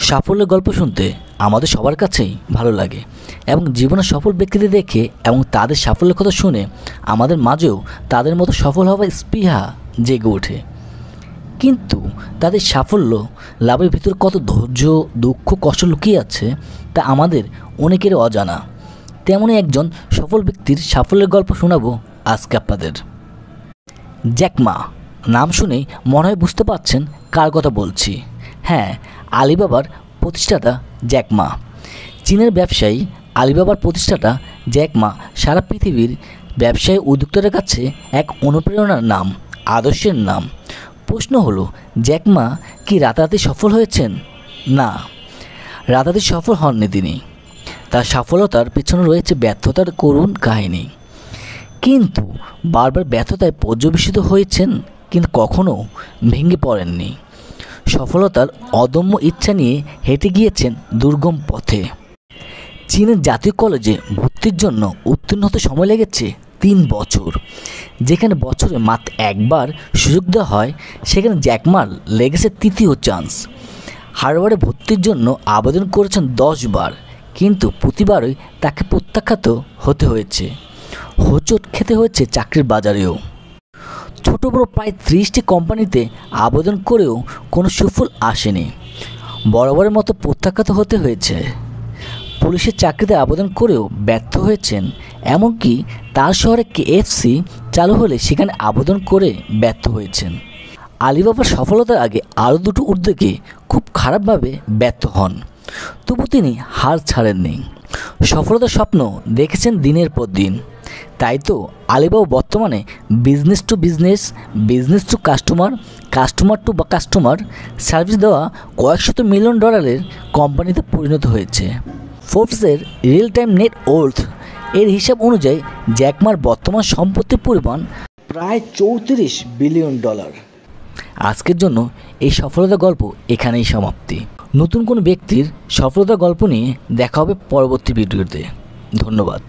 সাফল্যের গল্প শুনতে আমাদের সবার কাছেই ভালো লাগে এবং জীবনের সফল ব্যক্তিদের দেখে এবং তাদের সাফল্যের কথা শুনে আমাদের মাঝেও তাদের মতো সফল হওয়ার স্পৃহা জেগে ওঠে। কিন্তু তাদের সাফল্য লাভের ভিতর কত ধৈর্য, দুঃখ, কষ্ট লুকিয়ে আছে তা আমাদের অনেকেরই অজানা। তেমনই একজন সফল ব্যক্তির সাফল্যের গল্প শোনাবো আজকে আপনাদের। জ্যাক মা নাম শুনেই মনে হয় বুঝতে পারছেন কার কথা বলছি। হ্যাঁ, আলিবাবার প্রতিষ্ঠাতা জ্যাক মা। চীনের ব্যবসায়ী আলিবাবার প্রতিষ্ঠাতা জ্যাক মা সারা পৃথিবীর ব্যবসায়ী উদ্যোক্তাদের কাছে এক অনুপ্রেরণার নাম, আদর্শের নাম। প্রশ্ন হলো, জ্যাক মা কি রাতারাতি সফল হয়েছেন? না, রাতারাতি সফল হননি তিনি। তার সফলতার পেছনে রয়েছে ব্যর্থতার করুণ কাহিনী। কিন্তু বারবার ব্যর্থতায় পর্যবেসিত হয়েছেন, কিন্তু কখনও ভেঙে পড়েননি। সফলতার অদম্য ইচ্ছা নিয়ে হেঁটে গিয়েছেন দুর্গম পথে। চীনের জাতীয় কলেজে ভর্তির জন্য উত্তীর্ণ হতে সময় লেগেছে 3 বছর। যেখানে বছরে মাত্র একবার সুযোগ দেওয়া হয়, সেখানে জ্যাক মার লেগেছে 3য় চান্স। হার্ভার্ডে ভর্তির জন্য আবেদন করেছেন 10 বার, কিন্তু প্রতিবারই তাকে প্রত্যাখ্যাত হতে হয়েছে। হোঁচট খেতে হয়েছে চাকরির বাজারেও। ছোট বড় প্রায় 30টি কোম্পানিতে আবেদন করেও কোনো সুফল আসেনি। বরাবরের মতো প্রত্যাখ্যাত হতে হয়েছে। পুলিশের চাকরিতে আবেদন করেও ব্যর্থ হয়েছেন। এমনকি তার শহরে KFC চালু হলে সেখানে আবেদন করে ব্যর্থ হয়েছেন। আলিবাবার সফলতার আগে আরও 2টো উদ্যোগে খুব খারাপভাবে ব্যর্থ হন, তবু তিনি হার ছাড়েননি। সফলতার স্বপ্ন দেখেছেন দিনের পর দিন। তাই তো আলিবাবা বর্তমানে business to business, business to customer, customer to customer service দেওয়া কয়েকশত মিলিয়ন ডলারের কোম্পানিতে পরিণত হয়েছে। ফোর্বসের রিয়েল টাইম নেট ওয়ার্থ এর হিসাব অনুযায়ী জ্যাক মার বর্তমান সম্পত্তির পরিমাণ প্রায় 34 বিলিয়ন ডলার। আজকের জন্য এই সফলতার গল্প এখানেই সমাপ্তি। নতুন কোনো ব্যক্তির সফলতার গল্প নিয়ে দেখা হবে পরবর্তী ভিডিওতে। ধন্যবাদ।